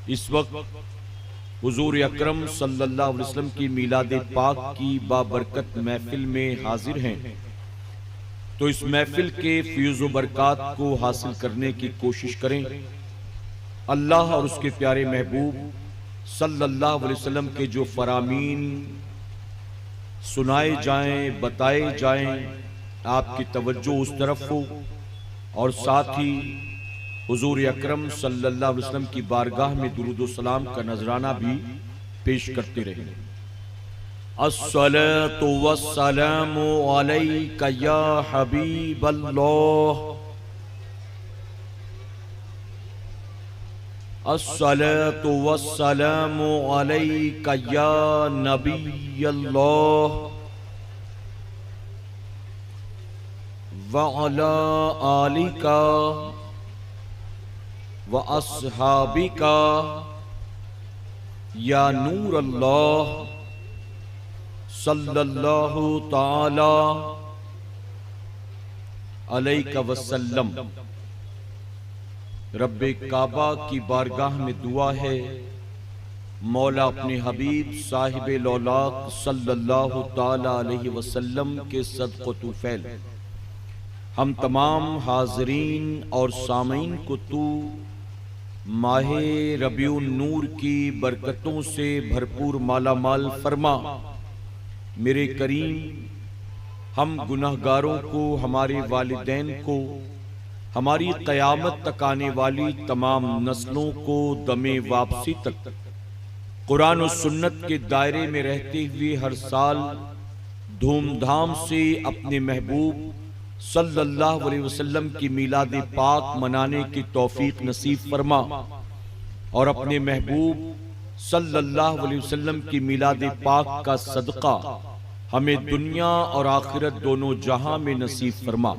इस वक्त हुजूर अकरम सल्लल्लाहु अलैहि वसल्लम की मीलाद पाक की बाबरकत महफिल में हाजिर हैं, तो इस महफिल के फ्यूज़ व बरक़ात को हासिल करने की कोशिश करें। अल्लाह और उसके प्यारे महबूब सल्लल्लाहु अलैहि वसल्लम के जो फरामीन सुनाए जाएं, बताए जाएं, आपकी तवज्जो उस तरफ हो और साथ ही हुजूर अकरम सल्लल्लाहु अलैहि वसल्लम की बारगाह में दुरूद व सलाम का नजराना भी पेश करते रहें। अस्सलातु वस्सलामु अलैका या हबीबल्लाह, अस्सलातु वस्सलामु अलैका या नबियल्लाह व अला आलिका व अस्हाबिका या नूर अल्लाह सल्लल्लाहु ताला अलैका वसल्लम। रब्बे काबा की बारगाह में दुआ है, मौला अपने हबीब साहिब लौलाक सल्लल्लाहु ताला अलैहि वसल्लम के सदक़ तुफैल हम तमाम हाज़रीन और सामीन को तू माहे रबीउन नूर की बरकतों से भरपूर माला माल फरमा। मेरे करीम, हम गुनहगारों को, हमारे वालिदैन को, हमारी क़यामत तक आने वाली तमाम नस्लों को दमे वापसी तक कुरान और सुन्नत के दायरे में रहते हुए हर साल धूमधाम से अपने महबूब सल्लल्लाहु अलैहि वसल्लम की मीलाद पाक मनाने की तौफीक नसीब फरमा और अपने महबूब सल्लल्लाहु अलैहि वसल्लम की मीलाद पाक का सदका हमें दुनिया और आखिरत दोनों जहां में नसीब फरमा।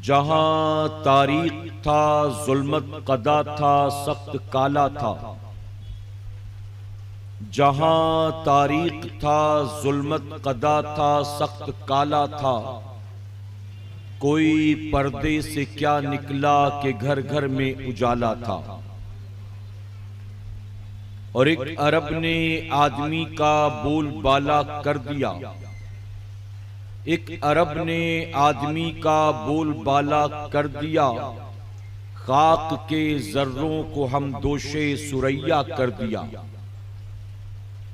जहां तारीख था, जुल्मत कदा था, सख्त काला था। जहां तारीख था, जुल्मत कदा था, सख्त काला था। कोई पर्दे से क्या निकला कि घर घर में उजाला था। और एक अरब ने आदमी का बोलबाला कर दिया, एक अरब ने आदमी का बोलबाला कर दिया। खाक के जर्रों को हम दोषे सुरैया कर दिया।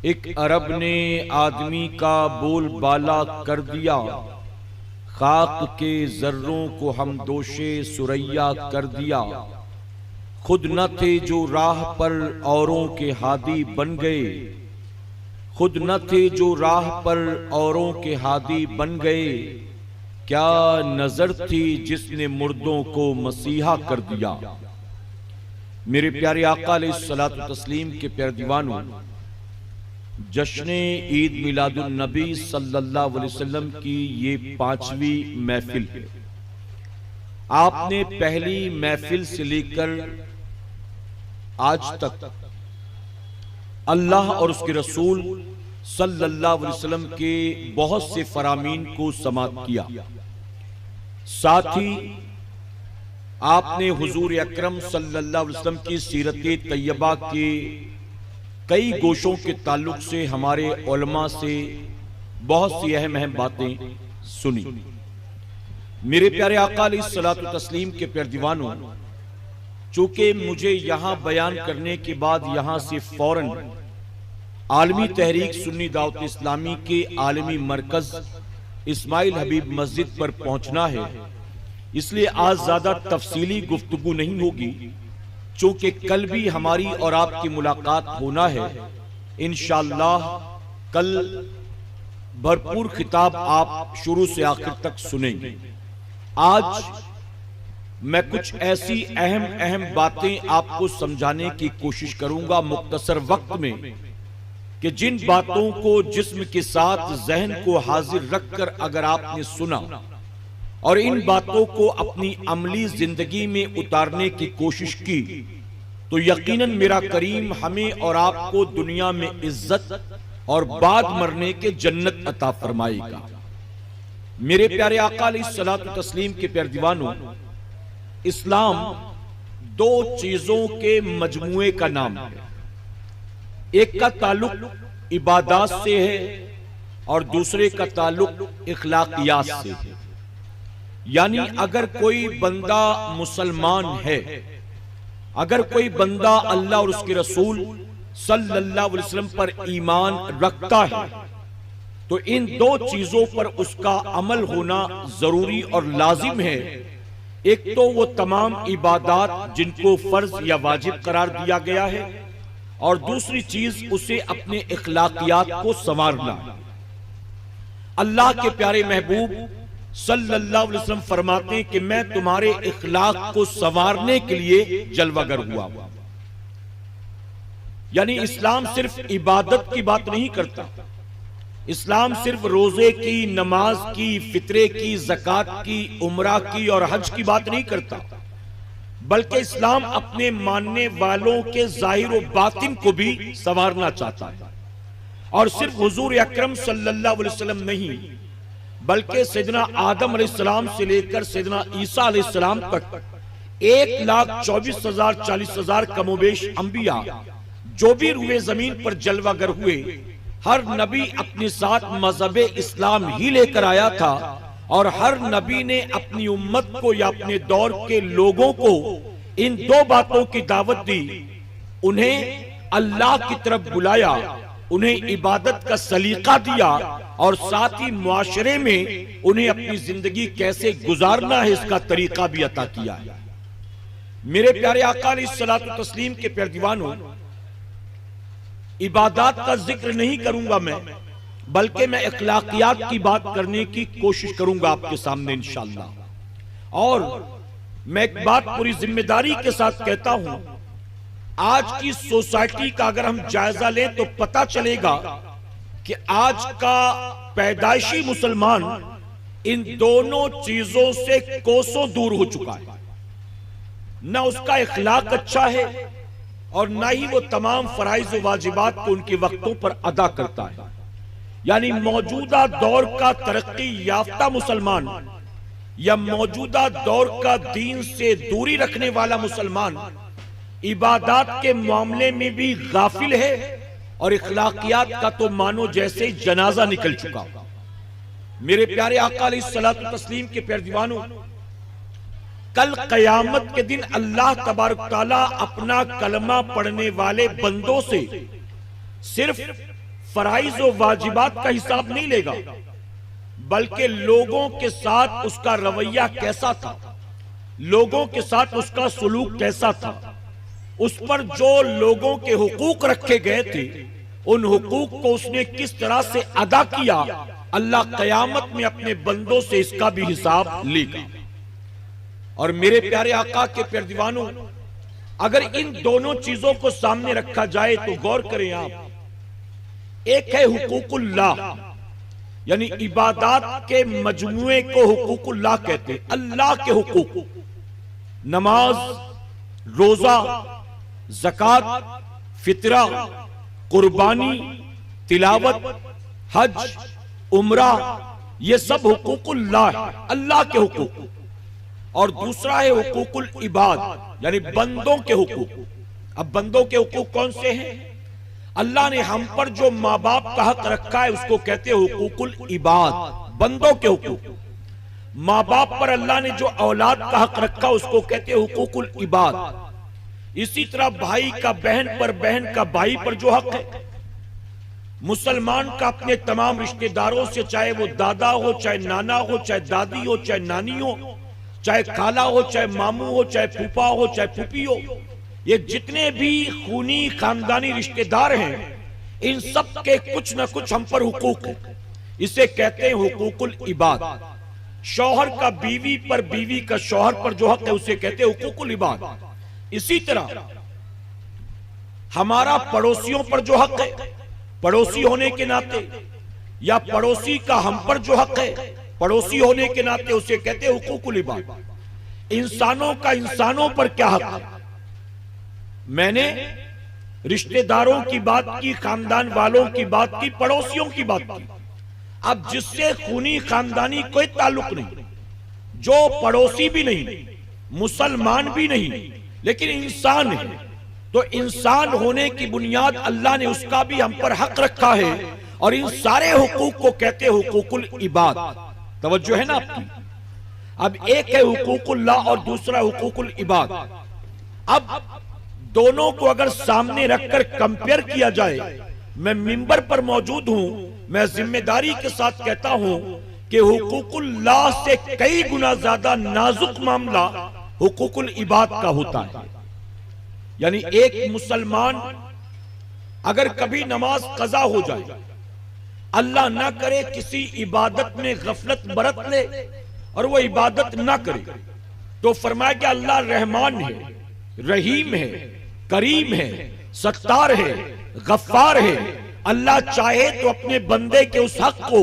एक अरब ने आदमी का बोलबाला कर दिया। खाक के जर्रों को हम दोषे सुरैया कर दिया। खुद न थे जो राह पर औरों के हादी बन गए। खुद न थे जो राह पर औरों के हादी बन गए। क्या नजर थी जिसने मुर्दों को मसीहा कर दिया। मेरे प्यारे आका अलैहिस्सलातु तस्लीम के प्यारे दीवानों, जश्न ईद मिलादुन नबी सल्लल्लाहु अलैहि वसल्लम की ये 5वीं महफिल है। आपने पहली महफिल से लेकर आज तक अल्लाह और उसके रसूल सल्लल्लाहु अलैहि वसल्लम के बहुत से फरामीन को समाअत किया। साथ ही आपने हुजूर अकरम सल्लल्लाहु अलैहि वसल्लम की सीरत तैयबा के कई गोशों के ताल्लुक से हमारे उलमा से बहुत सी अहम अहम बातें सुनी। मेरे प्यारे आका अलैहिस्सलातु तस्लीम के प्यारे दीवानों, चूंकि मुझे यहां बयान करने के बाद यहां से फौरन आलमी तहरीक सुन्नी दावत इस्लामी के आलमी मरकज इस्माइल हबीब मस्जिद पर पहुंचना है, इसलिए आज ज्यादा तफसीली गुफ्तगू नहीं होगी। चूंकि कल भी हमारी और आपकी मुलाकात होना है, इंशाअल्लाह कल भरपूर खिताब आप शुरू से आखिर तक सुनेंगे। आज मैं कुछ ऐसी अहम अहम बातें आपको समझाने की कोशिश करूंगा मुख्तसर वक्त में, कि जिन बातों को जिस्म के साथ जहन को हाजिर रखकर अगर आपने सुना और इन बातों को अपनी अमली जिंदगी में उतारने की कोशिश की, तो यकीनन मेरा करीम हमें और आपको दुनिया में इज्जत और बाद मरने के जन्नत अता फरमाएगा। मेरे प्यारे आका अलैहिस्सलातु तस्लीम के प्यारे दीवानों, इस्लाम दो चीजों के मजमुए का नाम है। एक का ताल्लुक इबादत से है और दूसरे का ताल्लुक इखलाकियात से है। यानी अगर कोई बंदा मुसलमान है, अगर कोई बंदा अल्लाह और उसके रसूल सल्लल्लाहु अलैहि वसल्लम पर ईमान रखता है तो इन दो चीजों पर उसका अमल होना जरूरी और लाजिम है। एक तो वो तमाम इबादत जिनको फर्ज या वाजिब करार दिया गया है, और दूसरी चीज उसे अपने इखलाकियात को संवारना है। अल्लाह के प्यारे महबूब सल्लल्लाहु अलैहि वसल्लम फरमाते हैं कि मैं तुम्हारे इखलाक को संवारने के लिए जलवागर हुआ हूं। यानी इस्लाम सिर्फ इबादत की बात नहीं करता, इस्लाम सिर्फ रोजे की, नमाज की, फित्रे की, ज़कात की, उम्रा की और हज की बात नहीं करता, बल्कि इस्लाम अपने मानने वालों के जाहिर और बातिन को भी संवारना चाहता है। और सिर्फ हुजूर अकरम सल्लल्लाहु अलैहि वसल्लम नहीं, बल्कि सैयदना आदम अलैहिस्सलाम से लेकर सैयदना ईसा अलैहिस्सलाम तक 1,24,000 40,000 कमोबेश अंबिया जो भी रुए जमीन पर जलवागर हुए, हर नबी अपने साथ मजहब इस्लाम ही लेकर आया था। और हर नबी ने अपनी उम्मत को या अपने दौर के लोगों को इन दो बातों की दावत दी। उन्हें अल्लाह की तरफ बुलाया, उन्हें इबादत का सलीका दिया और साथ ही मुआशरे में उन्हें अपनी जिंदगी कैसे गुजारना है इसका तरीका भी अता किया है। मेरे प्यारे आका अलैहिस्सलातु तस्लीम के प्यारे दीवानों, इबादत का जिक्र नहीं करूंगा मैं, बल्कि मैं इखलाकियात की बात करने की कोशिश करूंगा आपके सामने इंशाअल्लाह। और मैं एक बात पूरी जिम्मेदारी के साथ कहता हूं, आज की सोसाइटी का अगर हम जायजा लें तो पता चलेगा कि आज का पैदाइशी मुसलमान इन दोनों चीजों से कोसों दूर हो चुका है। ना उसका इखलाक अच्छा है और ना ही वो तमाम फराइज व वाजिबात को उनके वक्तों पर अदा करता है। यानी मौजूदा दौर का तरक्की याफ्ता मुसलमान या मौजूदा दौर का दीन से दूरी रखने वाला मुसलमान इबादत के मामले में भी गाफिल है और इखलाकियात का तो मानो जैसे जनाजा निकल चुका। मेरे प्यारे आका अलैहिस्सलातु तस्लीम के प्यारे दीवानों, कल कयामत के दिन अल्लाह तबारक तआला अपना कलमा पढ़ने वाले बंदों से सिर्फ फराइज और वाजिबात का हिसाब नहीं लेगा, बल्कि लोगों के साथ उसका रवैया कैसा था, लोगों के साथ उसका सुलूक कैसा था, उस पर जो लोगों के हुकूक रखे गए थे उन हुकूक को उसने किस तरह से अदा किया, अल्लाह कयामत में अपने बंदों से इसका भी हिसाब लेगा। और मेरे प्यारे आका के प्यारे दीवानों, अगर इन दोनों चीजों को सामने रखा जाए तो गौर करें आप, एक है हुकूकुल्लाह, यानी इबादत के मजमुए को हुकूकुल्लाह कहते हैं। अल्लाह के हुकूक, नमाज, रोजा, ज़कात, फितरा, कुर्बानी, तिलावत, हज, उम्रा, ये सब हुकूकुल्लाह है, अल्लाह के हुकूक। और दूसरा है हुकूकुल इबाद, यानी बंदों के हुकूक। अब बंदों के हुकूक कौन से हैं? अल्लाह ने हम पर जो माँ बाप का हक रखा है उसको कहते हैं हुकूकुल इबाद, बंदों के हुकूक। माँ बाप पर अल्लाह ने जो औलाद का हक रखा उसको कहते हैं हुकूकुल इबाद। इसी तरह भाई का बहन पर, बहन का भाई पर जो हक है, मुसलमान का अपने तमाम रिश्तेदारों से, चाहे वो दादा हो, चाहे नाना हो, चाहे दादी हो, चाहे नानी हो, चाहे खाला हो, चाहे मामू हो, चाहे फूफा हो, चाहे फूफी हो, ये जितने भी खूनी खानदानी रिश्तेदार हैं, इन सब के कुछ न कुछ हम पर हुकूक है। इसे कहते हैं हुकूकुल इबाद। शौहर का बीवी पर, बीवी का शौहर पर जो हक है उसे कहते हैं हुकूकुल इबाद। इसी तरह हमारा पड़ोसियों पर जो हक है, पड़ोसी होने के नाते, या पड़ोसी का हम पर जो हक है पड़ोसी होने के नाते, उसे कहते हैं हुकूकुल इबाद। इंसानों का इंसानों पर क्या हक है? मैंने रिश्तेदारों की बात की, खानदान वालों की बात की, पड़ोसियों की बात की। अब जिससे खूनी खानदानी कोई ताल्लुक नहीं, जो पड़ोसी भी नहीं, मुसलमान भी नहीं, लेकिन इंसान है, तो इंसान होने की बुनियाद अल्लाह ने उसका भी हम पर हक रखा है, और इन सारे हुकूक को कहते हैं हुकूकुल इबाद। तवज्जो है ना आपकी? अब एक है हुकूकुल्लाह और दूसरा हुकूकुल इबाद। अब दोनों को अगर सामने रखकर कंपेयर किया जाए, मैं मिंबर पर मौजूद हूं, मैं जिम्मेदारी के साथ कहता हूं कि हुकूकुल्लाह से कई गुना ज्यादा नाजुक मामला हुकूकुल इबाद का होता है। यानी एक मुसलमान अगर कभी नमाज कज़ा हो जाए, अल्लाह ना करे किसी इबादत में गफलत बरत ले और वो इबादत ना करे, तो फरमाया कि अल्लाह रहमान है, रहीम है, करीम है, सत्तार है, गफ्फार है। अल्लाह चाहे तो अपने बंदे के उस हक को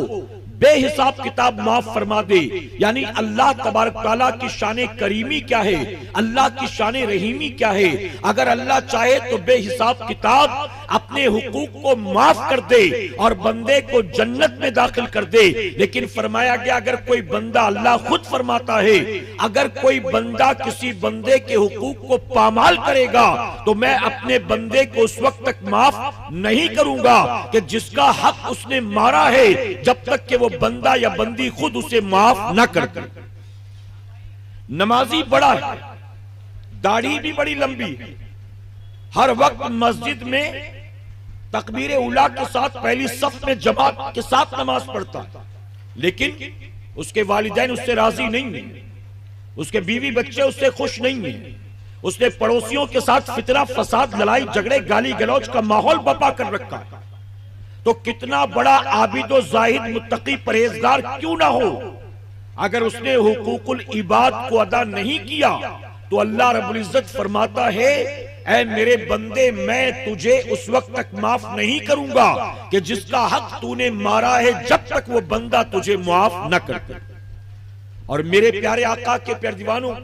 बेहिसाब किताब माफ फरमा दे। यानी अल्लाह तबारक तआला की शान करीमी क्या है, अल्लाह की शान रहीमी क्या है। अगर अल्लाह चाहे तो बेहिसाब किताब अपने हुकूक को माफ कर दे और बंदे को जन्नत में दाखिल कर दे। लेकिन फरमाया गया अगर कोई बंदा, अल्लाह खुद फरमाता है, अगर कोई बंदा किसी बंदे के हुकूक को पामाल करेगा तो मैं अपने बंदे को उस वक्त तक माफ नहीं करूंगा कि जिसका हक उसने मारा है, जब तक कि वो बंदा या बंदी खुद उसे माफ ना कर दे। नमाजी बड़ा है, दाढ़ी भी बड़ी लंबी है, हर वक्त मस्जिद में तकबीर उला के साथ पहली सफ में जमात के साथ नमाज पढ़ता है, लेकिन उसके वालिदैन उससे राजी नहीं है, उसके बीवी बच्चे उससे खुश नहीं है, उसने पड़ोसियों के साथ फितना फसाद, लड़ाई झगड़े, गाली गलौज का माहौल बपा कर रखा है। तो कितना बड़ा आबिदो जाहिद मुत्तकी परहेजगार क्यों ना हो, अगर उसने हुकूकुल इबाद को अदा नहीं किया तो अल्लाह रब्बुल इज्जत फरमाता है, ऐ मेरे बंदे मैं तुझे उस वक्त तक माफ नहीं करूंगा कि जिसका हक तूने मारा है, जब तक वो बंदा तुझे माफ न कर दे। और मेरे प्यारे आका के प्यारे दीवानों,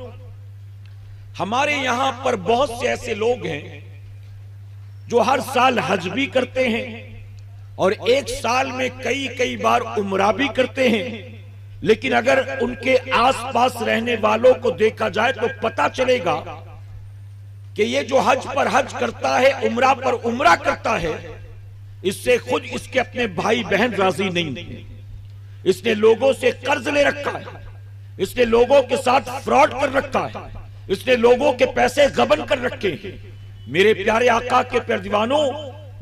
हमारे यहां पर बहुत से ऐसे लोग हैं जो हर साल हज भी करते हैं और एक साल में कई कई बार उम्रा भी करते हैं, लेकिन अगर उनके आसपास रहने वालों को देखा जाए तो पता चलेगा कि ये जो हज पर हज करता है, उम्रा पर उम्रा करता है, इससे खुद इसके अपने भाई बहन राजी नहीं है। इसने लोगों से कर्ज ले रखा है, इसने लोगों के साथ फ्रॉड कर रखा है, इसने लोगों के पैसे गबन कर रखे हैं। मेरे प्यारे आका के प्यारे दीवानों,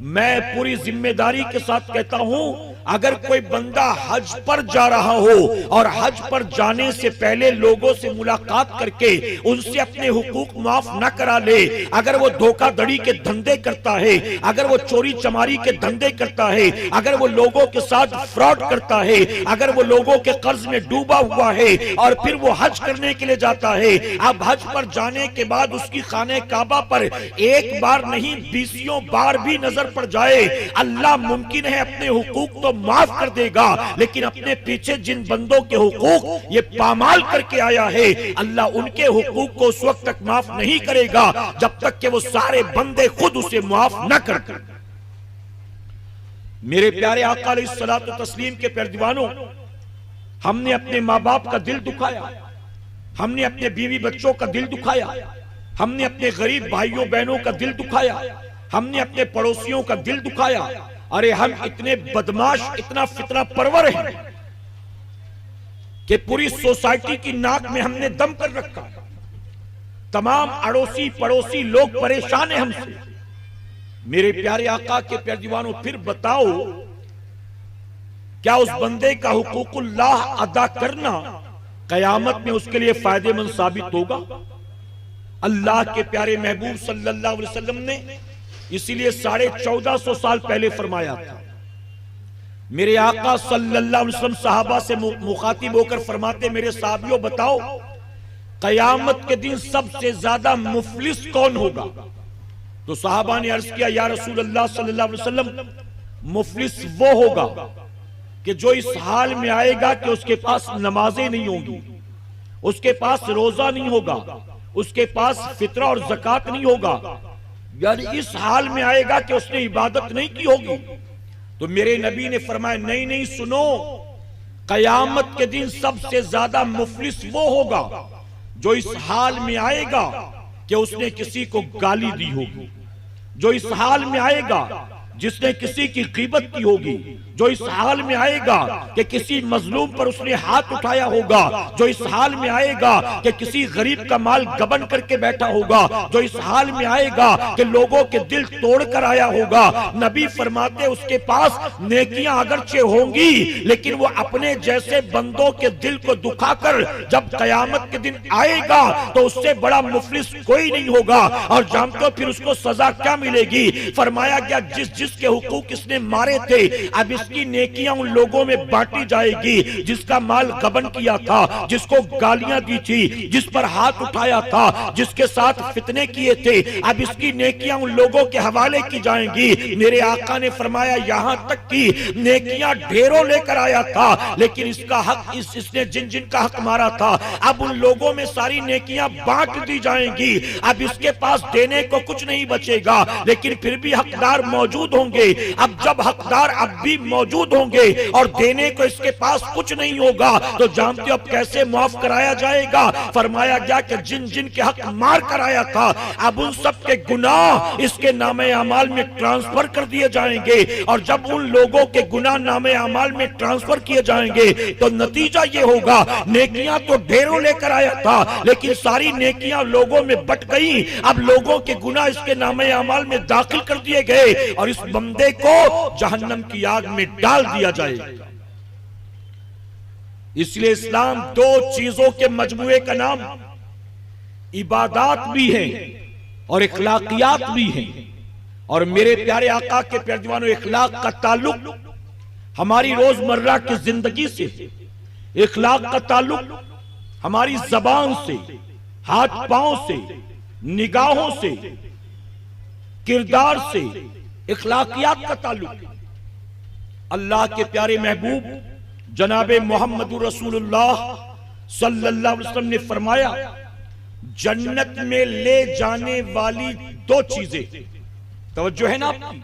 मैं पूरी जिम्मेदारी के साथ कहता हूं, अगर कोई बंदा हज पर जा रहा हो और हज पर जाने से पहले लोगों से मुलाकात करके उनसे अपने हुकूक माफ न करा ले, अगर वो धोखाधड़ी के धंधे करता है, अगर वो चोरी चमारी के धंधे करता है, अगर वो लोगों के साथ फ्रॉड करता है, अगर वो लोगों के कर्ज में डूबा हुआ है और फिर वो हज करने के लिए जाता है, अब हज पर जाने के बाद उसकी खाने काबा पर एक बार नहीं 20 बार भी नजर पड़ जाए, अल्लाह मुमकिन है अपने हुकूक तो माफ कर देगा, लेकिन अपने पीछे जिन बंदों के हुकूक ये पामाल करके आया है, अल्लाह उनके हुकूक को उस वक्त तक माफ नहीं करेगा जब तक कि वो सारे बंदे खुद उसे माफ न कर दे। मेरे प्यारे आका अलैहिस्सलातु तस्लीम के प्यारे दीवानों, हमने अपने माँ बाप का दिल दुखाया, हमने अपने बीवी बच्चों का दिल दुखाया, हमने अपने गरीब भाइयों बहनों का दिल दुखाया, हमने अपने पड़ोसियों का दिल दुखाया। अरे हम इतने बदमाश, इतना फितना परवर हैं कि पूरी सोसाइटी की नाक में हमने दम कर रखा। तमाम अड़ोसी पड़ोसी लोग परेशान हैं हमसे। मेरे प्यारे आका के प्यारे दीवानों, फिर बताओ क्या उस बंदे का हुकूकुल्लाह अदा करना कयामत में उसके लिए फायदेमंद साबित होगा? अल्लाह के प्यारे महबूब सल्लल्लाहु अलैहि वसल्लम ने इसीलिए 1450 साल पहले फरमाया था। मेरे आका सल्लल्लाहु अलैहि वसल्लम सहाबा से मुखातिब होकर फरमाते, मेरे साहबियों बताओ कयामत के दिन सबसे ज्यादा मुफलिस कौन होगा? तो सहाबा ने अर्ज किया, या रसूल अल्लाह सल्लल्लाहु अलैहि वसल्लम, मुफलिस वो होगा कि जो इस हाल में आएगा कि उसके पास नमाजें नहीं होंगी, उसके पास रोजा नहीं होगा, उसके पास फितरा और ज़कात नहीं होगा, यानी इस हाल में आएगा कि उसने इबादत नहीं की होगी। तो मेरे नबी ने फरमाया, नहीं नहीं सुनो, कयामत के दिन सबसे ज्यादा मुफलिस वो होगा जो इस हाल में आएगा कि उसने किसी को गाली दी होगी, जो इस हाल में आएगा जिसने किसी की ग़ीबत की होगी, जो इस हाल में आएगा कि किसी मजलूम पर उसने हाथ उठाया होगा, जो इस हाल में आएगा कि किसी गरीब का माल गबन करके बैठा होगा, जो इस हाल में आएगा कि लोगों के दिल तोड़ कर आया होगा। नबी फरमाते उसके पास नेकियां अगरचे होंगी लेकिन वो अपने जैसे बंदों के दिल को दुखाकर जब कयामत के दिन आएगा तो उससे बड़ा मुफलिस कोई नहीं होगा। और जानते हो फिर उसको सजा क्या मिलेगी? फरमाया गया जिसके हुकूक इसने मारे थे अब इसकी नेकियां उन लोगों में बांटी जाएगी जिसका माल गबन किया था, जिसको गालियां दी थी, जिस पर हाथ उठाया था, जिसके साथ फितने किए थे, अब इसकी नेकियां उन लोगों के हवाले की जाएंगी। मेरे आका ने फरमाया यहां तक कि नेकियां ढेरों लेकर आया था लेकिन इसका हक इसने जिन जिन का हक मारा था अब उन लोगों में सारी नेकियां बांट दी जाएंगी। अब इसके पास देने को कुछ नहीं बचेगा लेकिन फिर भी हकदार मौजूद होंगे। अब जब हकदार अब भी मौजूद होंगे और देने को इसके पास कुछ नहीं होगा तो जानते हो अब कैसे माफ कराया जाएगा? फरमाया गया कि जिन जिन के हक मार कराया था अब उन सब के गुनाह इसके नामे अमाल में ट्रांसफर कर दिए जाएंगे। और जब उन लोगों के गुनाह नामे अमाल में ट्रांसफर किए जाएंगे तो नतीजा ये होगा नेकियां तो ढेरों लेकर आया था लेकिन सारी नेकियां लोगों में बट गई। अब लोगों के गुनाह इसके नामे अमाल में दाखिल कर दिए गए और इस बंदे को जहन्नम की आग में डाल दिया जाएगा। इसलिए इस्लाम दो चीजों के मजमूए का नाम इबादत भी है और इखलाकियात भी है। और मेरे प्यारे आका के प्यारे दीवानों, इखलाक का ताल्लुक हमारी रोजमर्रा की जिंदगी से, इखलाक का ताल्लुक हमारी जबान से, हाथ पांव से, निगाहों से, किरदार से, इखलाकियात का ताल्लुक। अल्लाह के प्यारे महबूब जनाबे मोहम्मद रसूलुल्लाह सल्लल्लाहु अलैहि वसल्लम ने फरमाया जन्नत में ले जाने वाली दो चीजें, तवज्जो है ना आपकी?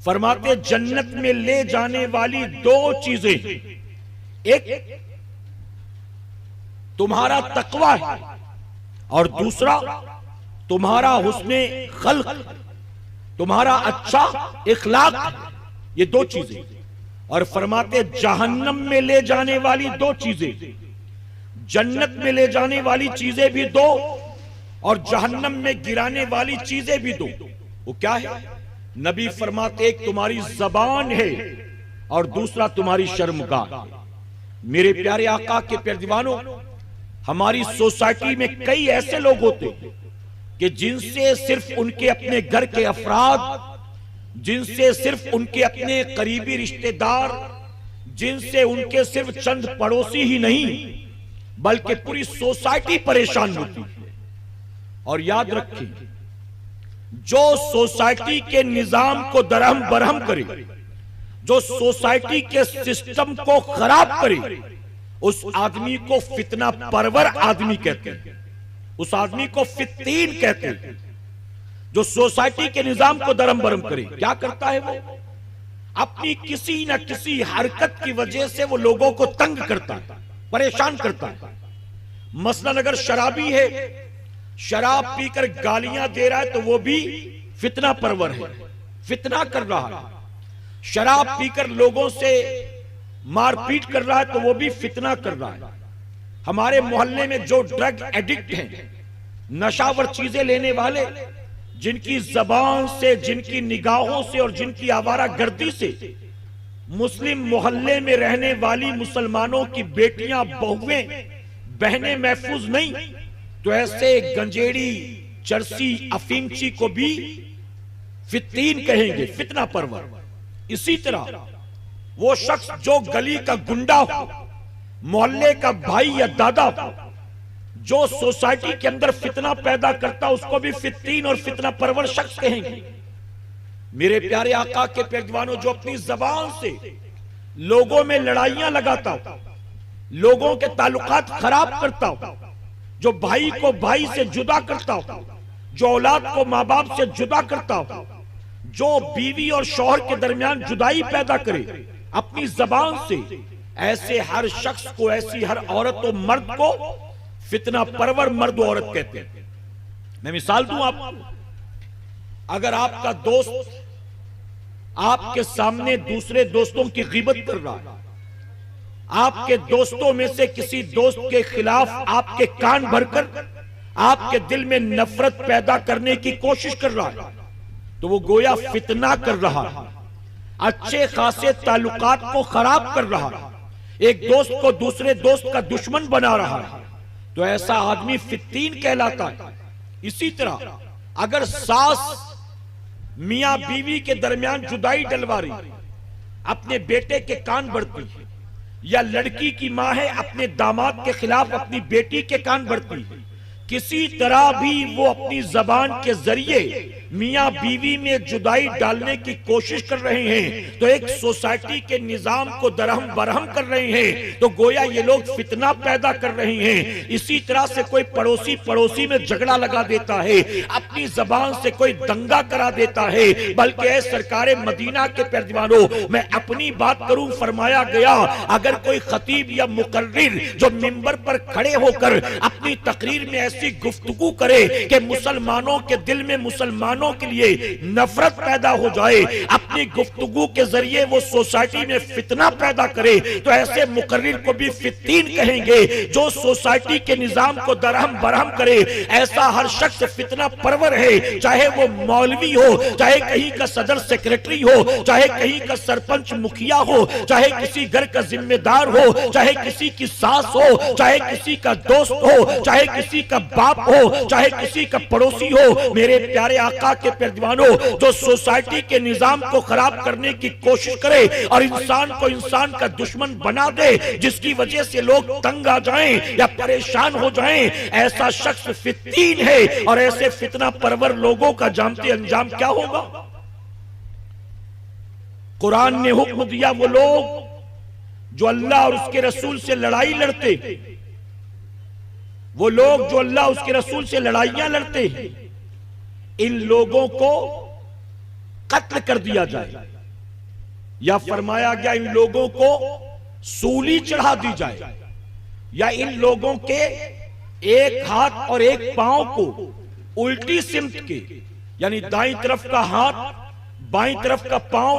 फरमाते जन्नत में ले जाने वाली दो चीजें, एक तुम्हारा तकवा है और दूसरा तुम्हारा हुस्ने खल्क, तुम्हारा अच्छा इखलाक। ये दो चीजें। और फरमाते जहन्नम में ले जाने वाली दो चीजें, जन्नत में ले जाने वाली चीजें भी दो और जहन्नम में गिराने वाली चीजें भी दो। वो क्या है? नबी फरमाते एक तुम्हारी जबान है और दूसरा तुम्हारी शर्मगाह। मेरे प्यारे आका के प्यारे दीवानों, हमारी सोसाइटी में कई ऐसे लोग होते कि जिनसे सिर्फ उनके अपने घर के अफराद, जिनसे सिर्फ उनके अपने करीबी रिश्तेदार, जिनसे उनके सिर्फ चंद पड़ोसी ही नहीं बल्कि पूरी सोसाइटी परेशान होती है। और याद रखें, जो सोसाइटी के निजाम को दरहम बरहम करे, जो सोसाइटी के सिस्टम को खराब करे, उस आदमी को फितना परवर आदमी कहते हैं, उस आदमी को फित्तीन कहते हैं। जो सोसाइटी के निजाम को दरहम बरहम करे, क्या करता है वो? अपनी किसी न किसी हरकत की वजह से वो लोगों को तंग करता है, परेशान करता है। मसलन अगर शराबी है, शराब पीकर गालियां दे रहा है तो वो भी फितना परवर है, फितना कर रहा है। शराब पीकर लोगों से मारपीट कर रहा है तो वो भी फितना कर रहा है। हमारे मोहल्ले में जो ड्रग एडिक्ट हैं, नशावर चीजें लेने वाले, जिनकी जबान से, जिनकी निगाहों से और जिनकी आवारा गर्दी से मुस्लिम मोहल्ले में रहने वाली मुसलमानों की बेटियां, बहुएं, बहनें महफूज नहीं, तो ऐसे गंजेड़ी, चरसी, अफीमची को भी फित्तीन कहेंगे, फितना परवर। इसी तरह वो शख्स जो गली का गुंडा हो, मोहल्ले का भाई या दादा हो, जो सोसाइटी के अंदर फितना पैदा करता, उसको भी फित्तीन और फितना परवर शख्स कहेंगे। मेरे प्यारे आका के प्यारे दीवानों, जो अपनी जबान से लोगों में लड़ाइयां लगाता हो, लोगों के ताल्लुकात खराब करता हो, जो भाई को भाई से जुदा करता हो, जो औलाद को माँ बाप से जुदा करता हो, जो बीवी और शौहर के दरमियान जुदाई पैदा करे, अपनी जबान से ऐसे हर शख्स को, ऐसी हर औरत और मर्द को फितना परवर मर्द औरत कहते हैं। मैं मिसाल दूं आपको, अगर आपका दोस्त आपके सामने दूसरे दोस्तों की गिबत कर रहा है, आपके दोस्तों में से किसी दोस्त के खिलाफ आपके कान भरकर आपके दिल में नफरत पैदा करने की कोशिश कर रहा है, तो वो गोया फितना कर रहा है, अच्छे खासे ताल्लुकात को खराब कर रहा है, एक दोस्त को दूसरे दोस्त का दुश्मन बना रहा है, तो ऐसा आदमी फित्तीन कहलाता है। इसी तरह अगर सास मियां बीवी के दरमियान जुदाई डलवा रही, अपने बेटे के कान भरती है, या लड़की की मां है अपने दामाद के खिलाफ अपनी बेटी के कान भरती है, किसी तरह भी वो अपनी जबान के जरिए मियां बीवी में जुदाई डालने की कोशिश कर रहे हैं, तो एक सोसाइटी के निजाम को दरहम बरहम कर रहे हैं, तो गोया ये लोग फितना पैदा कर रहे हैं। इसी तरह से कोई पड़ोसी पड़ोसी में झगड़ा लगा देता है, अपनी जबान से कोई दंगा करा देता है, बल्कि सरकारे मदीना के पैरदीवानों, मैं अपनी बात करूं, फरमाया गया अगर कोई खतीब या मुकर्रिर जो मिंबर पर खड़े होकर अपनी तकरीर में ऐसी गुफ्तगू करे कि मुसलमानों के दिल में मुसलमानों के लिए नफरत पैदा हो जाए, अपनी गुफ्तगू के जरिए वो सोसाइटी में फितना पैदा करे, तो ऐसे मुकर्रिर को भी फित्तीन कहेंगे। जो सोसाइटी के निजाम को दरहम बरहम करे, ऐसा हर शख्स फितना परवर है, चाहे वो मौलवी हो, चाहे कहीं का सदर सेक्रेटरी हो, चाहे कहीं का सरपंच मुखिया हो, चाहे किसी घर का जिम्मेदार हो, चाहे किसी की सास हो, चाहे किसी का दोस्त हो, चाहे किसी का बाप हो, चाहे किसी का पड़ोसी हो। मेरे प्यारे आका के पैरदीवानों, जो सोसाइटी के निजाम को खराब करने की कोशिश करे और इंसान को इंसान का दुश्मन बना दे, जिसकी वजह से लोग तंग आ जाएं या परेशान हो जाएं, ऐसा शख्स फित्तीन है। और ऐसे फितना परवर लोगों का जानते अंजाम क्या होगा? कुरान ने हुक्म दिया, वो लोग जो अल्लाह और उसके रसूल से लड़ाई लड़ते, वो लोग जो अल्लाह उसके रसूल से लड़ाइयां लड़ते हैं, इन लोगों को कत्ल कर दिया जाए, या फरमाया गया इन लोगों को सूली चढ़ा दी जाए, या इन लोगों के एक हाथ और एक पांव को उल्टी सिमत के, यानी दाईं तरफ का हाथ बाईं तरफ का पांव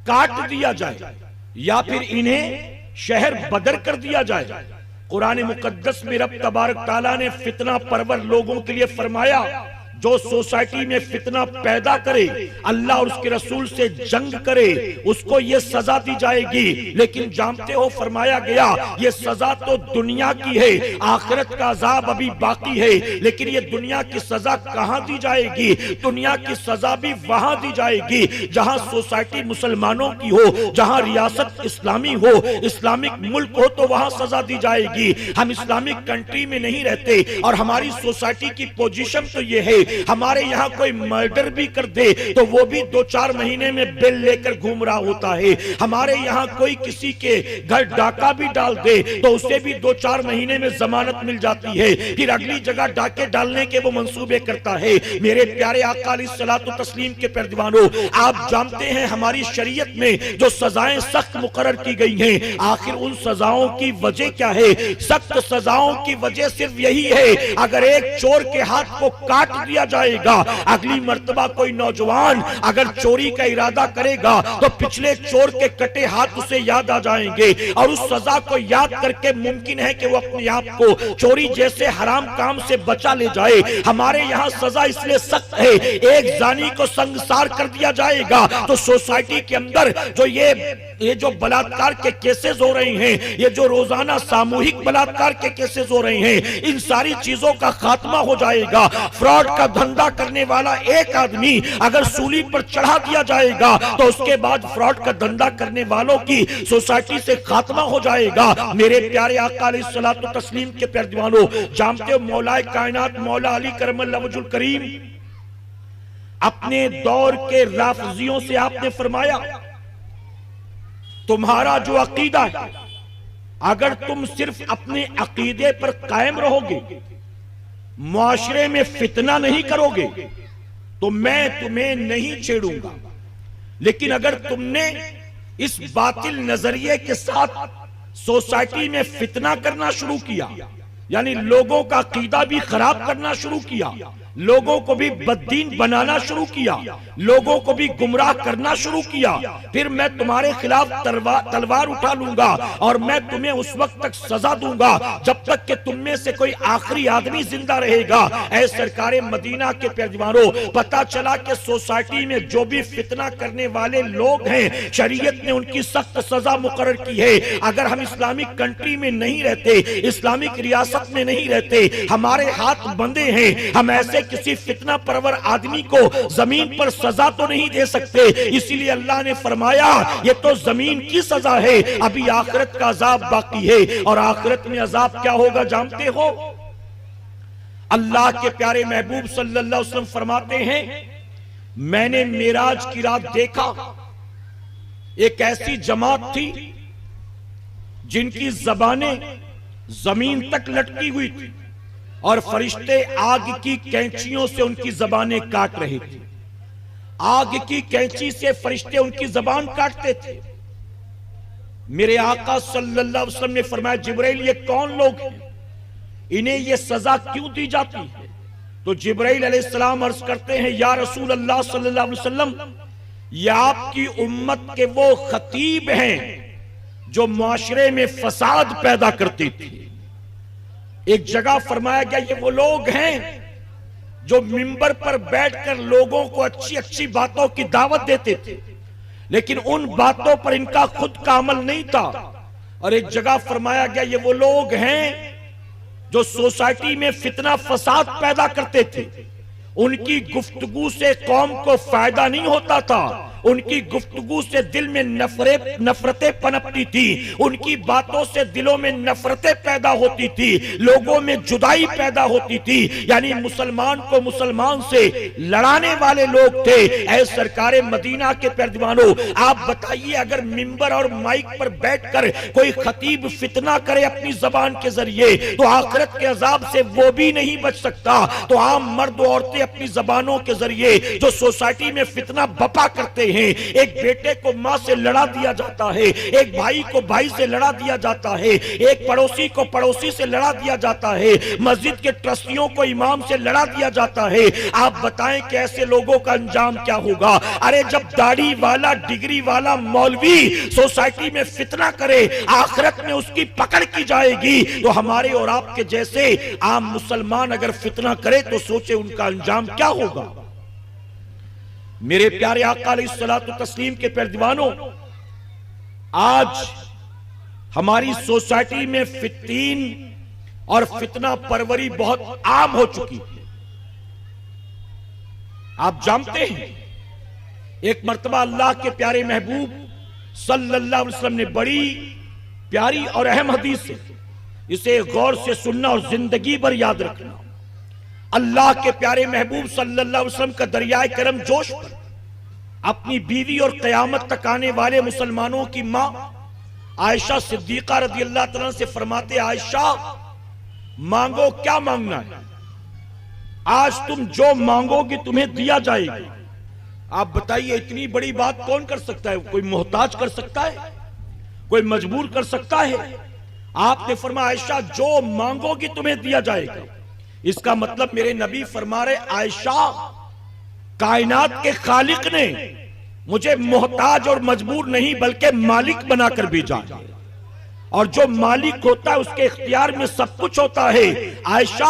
काट दिया जाए, या फिर इन्हें शहर बदर कर दिया जाए। कुरान मुकद्दस में रब तबारक ताला ने फितना परवर लोगों के लिए फरमाया, जो सोसाइटी में फितना पैदा करे, अल्लाह और उसके रसूल से जंग करे, उसको ये सजा दी जाएगी। लेकिन जानते हो, फरमाया गया ये सजा तो दुनिया की है, आखिरत का अजाब अभी बाकी है। लेकिन ये दुनिया की सजा कहां दी जाएगी? दुनिया की सजा भी वहां दी जाएगी जहां सोसाइटी मुसलमानों की हो, जहां रियासत इस्लामी हो, इस्लामिक मुल्क हो, तो वहां सजा दी जाएगी। हम इस्लामिक कंट्री में नहीं रहते और हमारी सोसाइटी की पोजीशन तो ये है, हमारे यहाँ कोई मर्डर भी कर दे तो वो भी 2-4 महीने में बिल लेकर घूम रहा होता है। हमारे यहाँ कोई किसी के घर डाका भी डाल दे तो उसे भी 2-4 महीने में जमानत मिल जाती है, फिर अगली जगह डाके डालने के वो मंसूबे करता है। मेरे प्यारे आका अलैहिस्सलातु तस्लीम के पैरदीवानों, आप जानते हैं हमारी शरीयत में जो सजाएं सख्त मुकर्रर की गई हैं, आखिर उन सजाओं की वजह क्या है? सख्त सजाओं की वजह सिर्फ यही है, अगर एक चोर के हाथ को काट दिया जाएगा, अगली मर्तबा कोई नौजवान अगर चोरी का इरादा करेगा तो पिछले चोर के कटे हाथ उसे याद आ जाएंगे, और उस सजा को याद करके मुमकिन है कि वो अपने आप को चोरी जैसे हराम काम से बचा ले जाए। हमारे यहाँ सजा इसलिए सख्त है, एक जानी को संगसार कर दिया जाएगा तो सोसाइटी के अंदर जो ये जो बलात्कार के केसेस हो रहे हैं, ये जो रोजाना सामूहिक बलात्कार के केसेस हो रहे हैं, इन सारी चीजों का खात्मा हो जाएगा। फ्रॉड का धंधा करने वाला एक आदमी अगर सूली पर चढ़ा दिया जाएगा तो उसके बाद फ्रॉड का धंधा करने वालों की सोसाइटी से खात्मा हो जाएगा। मेरे प्यारे आका अलैहिस्सलातु तस्लीम के पैरदीवानों, जानते हो मौलाए कायनात मौला अली करमल्लाहु वजहुल करीम अपने दौर के राफिजियों से आपने फरमाया, तुम्हारा जो अकीदा है, अगर तुम सिर्फ अपने अकीदे पर कायम रहोगे, मुआशरे में फितना नहीं करोगे, तो मैं तुम्हें नहीं छेड़ूंगा। लेकिन अगर तुमने इस बातिल नजरिए के साथ सोसाइटी में फितना करना शुरू किया, यानी लोगों का अकीदा भी खराब करना शुरू किया, लोगों को भी बददीन बनाना शुरू किया, लोगों को भी गुमराह करना शुरू किया, फिर मैं तुम्हारे खिलाफ तलवार उठा लूंगा और मैं तुम्हें उस वक्त तक सजा दूंगा जब तक कि तुम में से कोई आखिरी आदमी जिंदा रहेगा। ऐ सरकारे मदीना के पैरवानों, पता चला कि सोसाइटी में जो भी फितना करने वाले लोग हैं, शरीयत ने उनकी सख्त सजा मुकर्रर की है। अगर हम इस्लामिक कंट्री में नहीं रहते, इस्लामिक रियासत में नहीं रहते, हमारे हाथ बंधे हैं, हम ऐसे किसी फितना परवर आदमी को जमीन पर सजा तो नहीं दे सकते। इसीलिए अल्लाह ने फरमाया ये तो जमीन की सजा है, अभी आखिरत का अजाब बाकी है। और आखिरत में अजाब क्या होगा जानते हो? अल्लाह के प्यारे महबूब सल्लल्लाहु अलैहि वसल्लम फरमाते हैं, मैंने मेराज की रात देखा, एक ऐसी जमात थी जिनकी जबानें जमीन तक लटकी हुई थी और फरिश्ते आग की कैंचियों से उनकी जबानें काट रहे थे। आग की कैंची से फरिश्ते उनकी जबान काटते थे। मेरे आका सल्लल्लाहु अलैहि वसल्लम ने फरमाया, जिब्राइल ये कौन लोग हैं, इन्हें ये सजा क्यों दी जाती है? तो जिब्राइल अलैहिस्सलाम अर्ज करते हैं, या रसूल अल्लाह सल्लल्लाहु अलैहि वसल्लम, ये आपकी उम्मत के वो खतीब हैं जो मुआशरे में फसाद पैदा करती थी। एक जगह फरमाया गया ये वो लोग हैं जो मिंबर पर बैठकर लोगों को अच्छी अच्छी बातों की दावत देते थे, लेकिन उन बातों पर इनका खुद का अमल नहीं था। और एक जगह फरमाया गया ये वो लोग हैं जो सोसाइटी में फितना फसाद पैदा करते थे, उनकी गुफ्तगू से कौम को फायदा नहीं होता था, उनकी गुफ्तगू से दिल में नफरतें पनपती थी, उनकी बातों से दिलों में नफरतें पैदा होती थी, लोगों में जुदाई पैदा होती थी, यानी मुसलमान को मुसलमान से लड़ाने वाले लोग थे। ऐ सरकारे मदीना के पैरवानों, आप बताइए अगर मिंबर और माइक पर बैठकर कोई खतीब फितना करे अपनी जबान के जरिए तो आखिरत के अजाब से वो भी नहीं बच सकता। तो आम मर्द औरतें अपनी जबानों के जरिए जो सोसाइटी में फितना बपा करते हैं, एक बेटे को मां से लड़ा दिया जाता है, एक भाई को भाई से लड़ा दिया जाता है, एक पड़ोसी को पड़ोसी से लड़ा दिया जाता है, मस्जिद के ट्रस्टियों को इमाम से लड़ा दिया जाता है। आप बताएं कि ऐसे लोगों का अंजाम क्या होगा? अरे जब दाढ़ी वाला डिग्री वाला मौलवी सोसाइटी में फितना करे, आखिरत में उसकी पकड़ की जाएगी, तो हमारे और आपके जैसे आम मुसलमान अगर फितना करे तो सोचे उनका अंजाम क्या होगा। मेरे प्यारे आका अलैहिस्सलातु तस्लीम के पैरवानों, आज हमारी सोसाइटी में फितीन और फितना परवरी बहुत आम हो चुकी है। आप जानते हैं एक मर्तबा अल्लाह के प्यारे महबूब सल्लल्लाहु अलैहि वसल्लम ने बड़ी प्यारी और अहम हदीस है, इसे गौर से सुनना और जिंदगी भर याद रखना। अल्लाह के प्यारे महबूब सल्लल्लाहु अलैहि वसल्लम का दरियाए करम जोश पर अपनी बीवी और कयामत तक आने वाले मुसलमानों की मां आयशा सिद्दीका रज़ी अल्लाह तआला से फरमाते, आयशा मांगो, क्या मांगना है, आज तुम जो मांगोगी तुम्हें दिया जाएगा। आप बताइए इतनी बड़ी बात कौन कर सकता है? कोई मोहताज कर सकता है? कोई मजबूर कर सकता है? आपने फरमाया आयशा जो मांगोगी तुम्हें दिया जाएगा। इसका मतलब मेरे नबी फरमा रहे, आयशा कायनात के खालिक ने मुझे मोहताज और मजबूर नहीं बल्कि मालिक बनाकर भेजा है, और जो मालिक होता है उसके इख्तियार में सब कुछ होता है। आयशा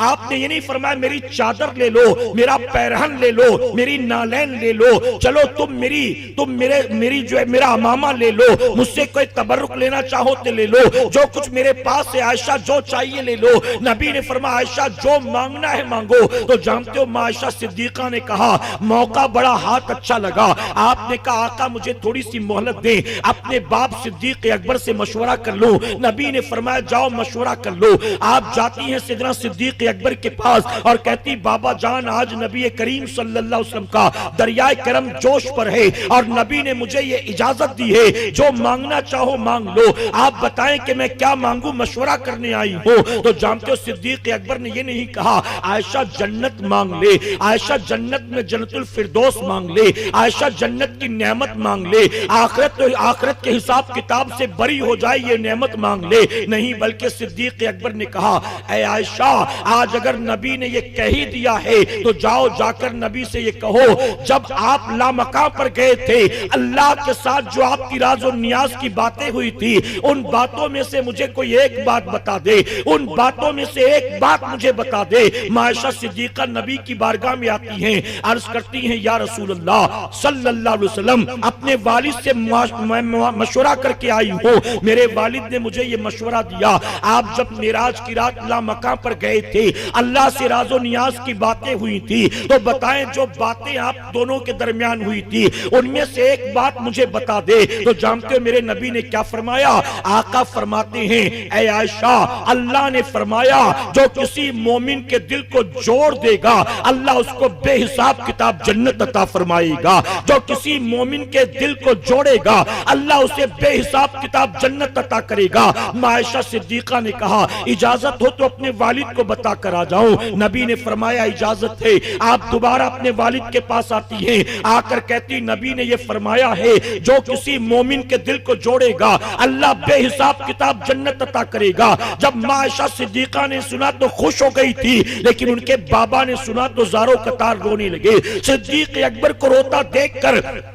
आपने ये नहीं फरमाया मेरी चादर ले लो, मेरा पैरहन ले लो, मेरी नालैन ले लो, चलो तुम मेरी जो है मेरा अमामा ले लो, मुझसे कोई तबर्रुक लेना चाहो तो ले लो, जो कुछ मेरे पास है आयशा जो चाहिए ले लो। नबी ने फरमाया आयशा जो मांगना है मांगो। तो जानते हो मां आयशा सिद्दीका ने कहा, मौका बड़ा हाथ अच्छा लगा। आपने कहा आका मुझे थोड़ी सी मोहलत दें, अपने बाप सिद्दीक अकबर से मशवरा कर लो। नबी ने फरमाया जाओ मशवरा कर लो। आप जाती हैं सिदना सिद्दीक अकबर के पास और कहती, बाबा जान आज नबी करीम सल्लल्लाहु अलैहि वसल्लम का दरियाए करम जोश पर है और नबी ने मुझे ये इजाजत दी है जो मांगना चाहो मांग लो। आप बताएं कि मैं क्या मांगू, मशवरा करने आई हूं। तो जानते हो सिद्दीक अकबर ने ये नहीं कहा आयशा जन्नत मांग ले, आयशा जन्नत में जन्नतुल फिरदौस मांग ले, आयशा जन्नत की नेमत मांग ले, आखिरत के हिसाब किताब से बरी हो जाए ये ये नेमत मांग ले। नहीं, बल्कि सिद्दीक अकबर ने कहा, ऐ आयशा, आज अगर नबी ने ये कह ही दिया है तो जाओ, जाकर नबी से ये कहो, जब आप लामका पर गए थे, अल्लाह के साथ जो आपकी राज और नियाज की बातें हुई थी, उन बातों में से मुझे कोई एक बात बता दे, उन बातों में से एक बात मुझे बता दे। आयशा सिद्दीका नबी की बारगाह में आती हैं, अर्ज करती हैं, या रसूल अल्लाह सल्लल्लाहु अलैहि वसल्लम, अपने वालिद से मशवरा करके आई हूं। मेरे वालिद ने मुझे ये मशवरा दिया, आप जब मेराज की रात लामका पर गए थे, अल्लाह से राजो नियाज की बातें हुई थी, तो बताएं जो बातें आप दोनों के दरमियान हुई थी, उनमें से एक बात मुझे बता दे। तो जानते हो मेरे नबी ने क्या फरमाया? आका फरमाते हैं, ऐ आयशा, अल्लाह ने फरमाया, जो किसी मोमिन के दिल को जोड़ देगा, अल्लाह उसको बेहिसाब किताब जन्नत अता फरमाएगा। जो किसी मोमिन के दिल को जोड़ेगा, अल्लाह उसे बेहिसाब किताब जन्नत अता करेगा। आयशा सिद्दीका ने कहा, इजाजत हो तो अपने वालिद को बता कर आ जाऊं। नबी ने फरमाया, इजाजत है। आप दोबारा अपने वालिद के पास आती हैं, आकर कहती, नबी ने यह फरमाया है, जो किसी मोमिन के दिल को जोड़ेगा, अल्लाह बेहिसाब किताब जन्नत अता करेगा। जब आयशा सिद्दीका ने सुना तो खुश हो गई थी, लेकिन उनके बाबा ने सुना तो ज़ारो कतार रोने लगे। सिद्दीक अकबर को रोता देखकर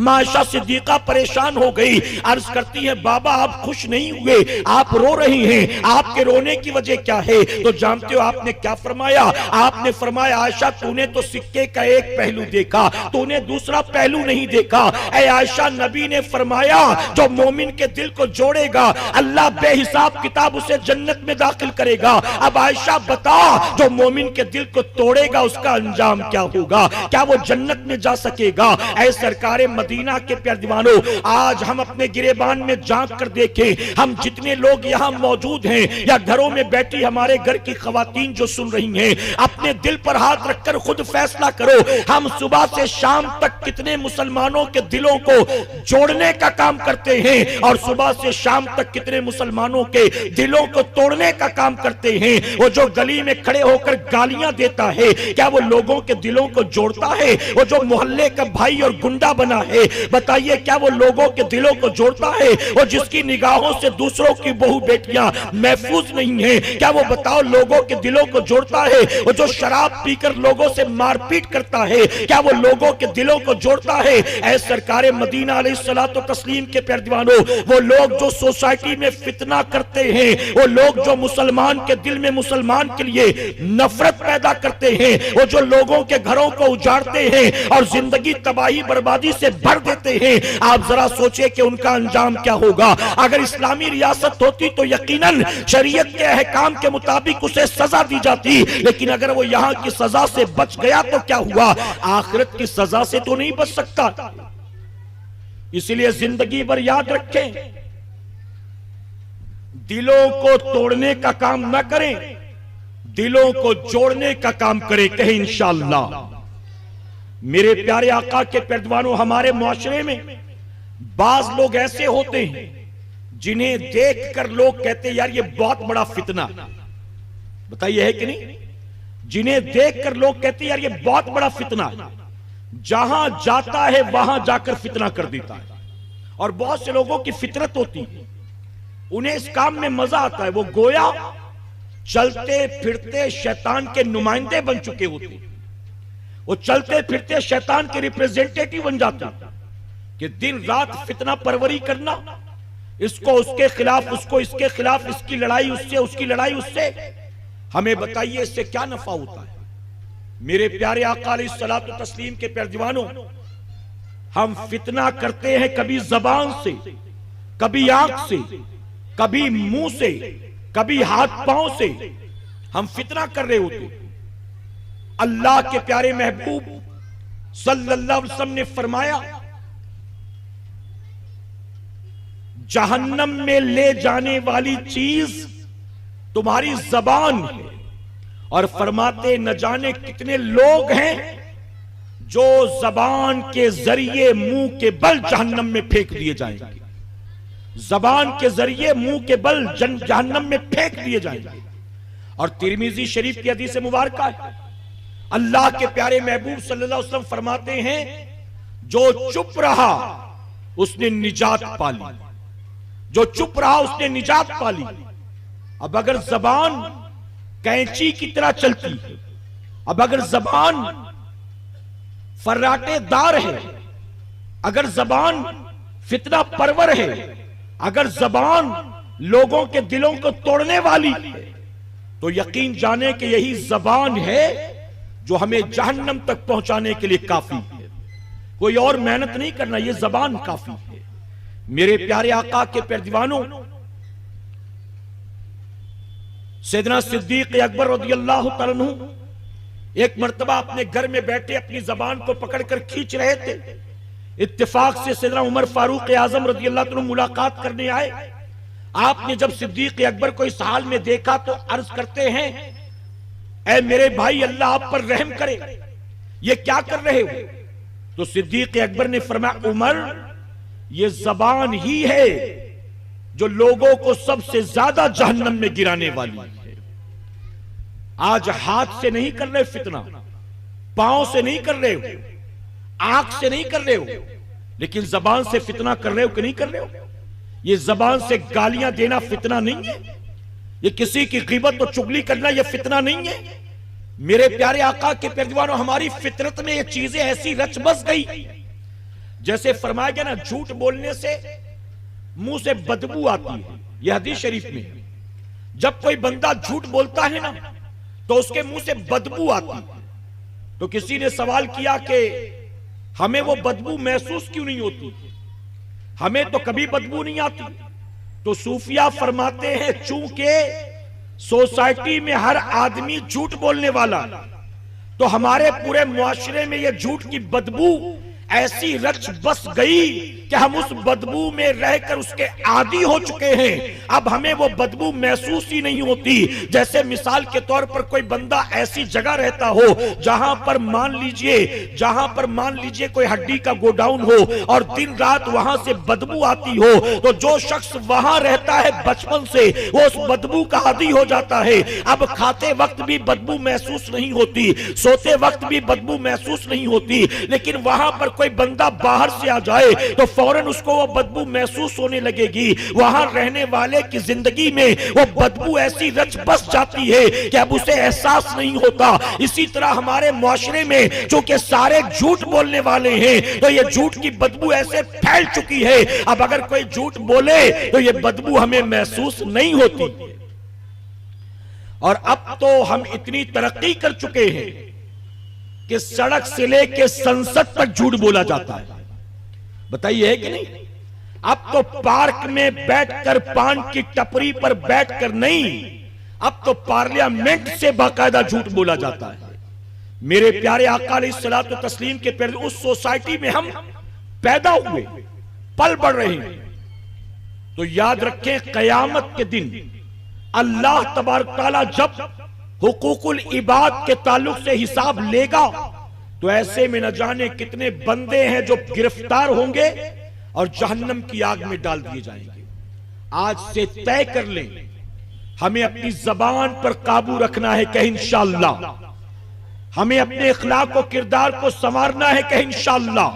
आयशा सिद्दीका परेशान हो गई, अर्ज करती है, बाबा आप खुश नहीं हुए, आप रो रही हैं, आपके रोने की वजह क्या है? तो जानते हो आपने क्या फरमाया? आपने फरमाया, आयशा तूने तो सिक्के का एक पहलू देखा, तूने दूसरा पहलू नहीं देखा। ऐ आयशा, नबी ने फरमाया, जो मोमिन के दिल को जोड़ेगा, अल्लाह बेहिसाब किताब उसे जन्नत में दाखिल करेगा। अब आयशा बता, जो मोमिन के दिल को तोड़ेगा, उसका अंजाम क्या होगा? क्या वो जन्नत में जा सकेगा? ऐ सरकारे मदीना के प्यारे दीवानों, आज हम अपने गिरेबान में झांक कर देखें, हम जितने लोग यहाँ मौजूद हैं या घरों में बैठी हमारे घर की खवातीन जो सुन रही हैं, अपने दिल पर हाथ रखकर खुद फैसला करो, हम सुबह से शाम तक कितने मुसलमानों के दिलों को जोड़ने का काम करते हैं और सुबह से शाम तक कितने मुसलमानों के दिलों को तोड़ने का काम करते हैं। वो जो गली में खड़े होकर गालियां देता है, क्या वो लोगों के दिलों को जोड़ता है? वो जो मोहल्ले का भाई और गुंडा बना है, बताइए क्या वो लोगों के दिलों को जोड़ता है? और जिसकी निगाहों से दूसरों की बहू बेटियां महफूज नहीं है, क्या वो बताओ लोगों के दिलों को जोड़ता है? वो जो शराब पीकर लोगों से मारपीट करता है, क्या वो लोगों के दिलों को जोड़ता है? ऐ सरकारे मदीना अलैहिस्सलातो तस्लीम के प्यारे दीवानों, वो लोग जो सोसाइटी में फितना करते हैं, वो लोग जो मुसलमान के दिल में मुसलमान के लिए नफरत पैदा करते हैं, वो जो लोगों के घरों को उजाड़ते हैं और जिंदगी तबाही बर्बादी से भर देते हैं, आप जरा सोचिए कि उनका अंजाम क्या होगा। अगर इस्लामी रियासत होती तो यकीनन शरीयत के अहकाम के मुताबिक उसे सजा दी जाती, लेकिन अगर वो यहां की सजा से बच गया तो क्या हुआ? आखिरत की सजा से तो नहीं बच सकता। इसलिए जिंदगी भर याद रखें, दिलों को तोड़ने का काम ना करें, दिलों को जोड़ने का काम करें। कहें इंशाअल्लाह। मेरे प्यारे आका के पैरवानों, हमारे मुआशरे में बाज लोग ऐसे होते हैं जिन्हें देखकर लोग कहते हैं, यार ये बहुत बड़ा फितना। बताइए है कि नहीं? जिन्हें देखकर लोग कहते हैं, यार ये बहुत बड़ा फितना। जहां जाता है वहां जाकर फितना कर देता है। और बहुत से लोगों की फितरत होती है, उन्हें इस काम में मजा आता है। वो गोया चलते फिरते शैतान के नुमाइंदे बन चुके होते हैं। वो चलते फिरते शैतान के रिप्रेजेंटेटिव बन जाते हैं कि दिन रात फितना परवरी करना, इसको उसके खिलाफ, उसको इसके खिलाफ, इसकी लड़ाई उससे, उसकी लड़ाई उससे। हमें बताइए इससे क्या नफा होता है? मेरे प्यारे आका अलैहिस्सलातु तस्लीम के प्यारे दीवानों, हम फितना करते हैं कभी जबान से, कभी आंख से, कभी मुंह से, कभी हाथ पांव से। हम फितना कर रहे होते। अल्लाह के प्यारे महबूब सल्लल्लाहु अलैहि वसल्लम ने फरमाया, जहन्नम में ले जाने वाली चीज तुम्हारी जबान है। और फरमाते, न जाने कितने लोग हैं जो जबान के जरिए मुंह के बल जहन्नम में फेंक दिए जाएंगे। जबान के जरिए मुंह के बल जहन्नम में फेंक दिए जाएंगे। और तिरमिजी शरीफ की हदीस मुबारक है, अल्लाह के प्यारे महबूब सल्लल्लाहु अलैहि वसल्लम फरमाते हैं, जो चुप रहा उसने निजात पा ली, जो चुप रहा उसने निजात पाली। अब अगर जबान कैंची की तरह चलती है, अब अगर जबान फर्राटेदार है, अगर जबान फितना परवर है, अगर जबान लोगों के दिलों को तोड़ने वाली है, तो यकीन जाने कि यही जबान है जो हमें जहन्नम तक पहुंचाने के लिए काफी है। कोई और मेहनत नहीं करना, यह जबान काफी है। मेरे प्यारे आका के प्यारे दीवानों, सैयदना सिद्दीक अकबर रज़ियल्लाहु तआला अन्हु एक मर्तबा अपने घर में बैठे अपनी जबान को पकड़कर खींच रहे थे। इत्तेफाक से सैयदना उमर फारूक आजम रज़ियल्लाहु तआला मुलाकात करने आए। आपने जब सिद्दीक अकबर को इस हाल में देखा तो अर्ज करते हैं, ऐ मेरे भाई, अल्लाह आप पर रहम करे, ये क्या कर रहे हो? तो सिद्दीक अकबर ने फरमाया, उमर, ये जबान ही है जो लोगों को सबसे ज्यादा जहन्नम में गिराने वाली है। आज हाथ से नहीं कर रहे फितना, पांव से नहीं कर रहे हो, आंख से नहीं कर रहे हो, लेकिन जबान से फितना कर रहे हो कि नहीं कर रहे हो? ये जबान से गालियां देना फितना नहीं है? ये किसी की ग़ीबत और चुगली करना ये फितना नहीं है? मेरे प्यारे आका के प्यारे दीवानों, हमारी फितरत में ये चीजें ऐसी रच बस गई, जैसे फरमाया गया ना, झूठ बोलने से मुंह से बदबू आती है। यह हदीस शरीफ में है। जब कोई बंदा झूठ बोलता है ना तो उसके मुंह से बदबू आती है। तो किसी ने सवाल किया कि हमें वो बदबू महसूस क्यों नहीं होती? हमें तो कभी बदबू नहीं आती। तो सूफिया फरमाते हैं, चूंकि सोसाइटी में हर आदमी झूठ बोलने वाला, तो हमारे पूरे मुआशरे में यह झूठ की बदबू ऐसी रच बस गई कि हम उस बदबू में रहकर उसके आदी हो चुके हैं। अब हमें वो बदबू महसूस ही नहीं होती। जैसे मिसाल के तौर पर कोई बंदा ऐसी जगह रहता हो जहां पर मान लीजिए कोई हड्डी का गोडाउन हो और दिन रात वहां से बदबू आती हो, तो जो शख्स वहां रहता है बचपन से वो उस बदबू का आदी हो जाता है। अब खाते वक्त भी बदबू महसूस नहीं होती, सोते वक्त भी बदबू महसूस नहीं होती, लेकिन वहां पर कोई बंदा बाहर से आ जाए तो फौरन उसको वो बदबू महसूस होने लगेगी। वहां रहने वाले की जिंदगी में वो बदबू ऐसी रच बस जाती है कि अब उसे एहसास नहीं होता। इसी तरह हमारे मुआशरे में चूंकि सारे झूठ बोलने वाले हैं, तो ये झूठ की बदबू ऐसे फैल चुकी है, अब अगर कोई झूठ बोले तो ये बदबू हमें महसूस नहीं होती। और अब तो हम इतनी तरक्की कर चुके हैं कि सड़क से लेकर संसद तक झूठ बोला जाता है। बताइए है कि नहीं? अब तो पार्क में बैठकर, पान की टपरी पर बैठकर नहीं, अब तो पार्लियामेंट से बाकायदा झूठ बोला जाता है। मेरे प्यारे आका अलैहिस्सलातु व तस्लीम के प्यारे, उस सोसाइटी में हम पैदा हुए, पल बढ़ रहे हैं। तो याद रखें, कयामत के दिन अल्लाह तबारक तआला जब हुकूकुल इबाद के ताल्लुक से हिसाब लेगा, तो ऐसे में न जाने कितने बंदे हैं जो गिरफ्तार होंगे और जहन्नम की आग में डाल दिए जाएंगे। आज से तय कर लें, हमें अपनी जबान पर काबू रखना है कि इंशाअल्लाह, हमें अपने इखलाक और किरदार को संवारना है कि इंशाअल्लाह,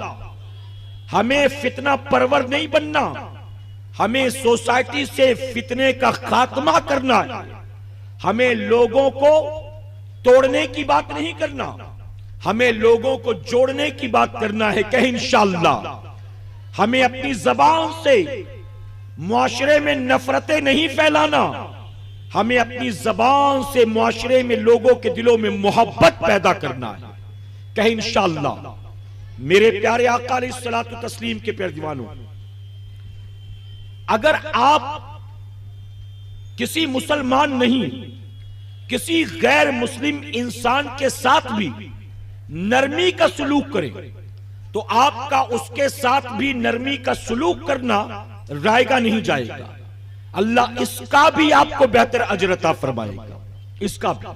हमें फितना परवर नहीं बनना, हमें सोसाइटी से फितने का खात्मा करना है। हमें लोगों को तोड़ने की बात नहीं करना, हमें लोगों को जोड़ने की बात करना है कि इंशाअल्लाह हमें अपनी जबान से मुआशरे में नफरतें नहीं फैलाना, हमें अपनी जबान से मुआशरे में लोगों के दिलों में मोहब्बत पैदा करना है कि इंशाअल्लाह। मेरे प्यारे आका अलैहिस्सलातु व तस्लीम के प्यारे दीवानों, अगर आप किसी मुसलमान नहीं, किसी गैर मुस्लिम इंसान के साथ भी नरमी का सलूक करें, तो आपका उसके साथ भी नरमी का सलूक करना रायगा नहीं जाएगा। अल्लाह इसका भी आपको बेहतर अजर अता फरमाएगा, इसका भी।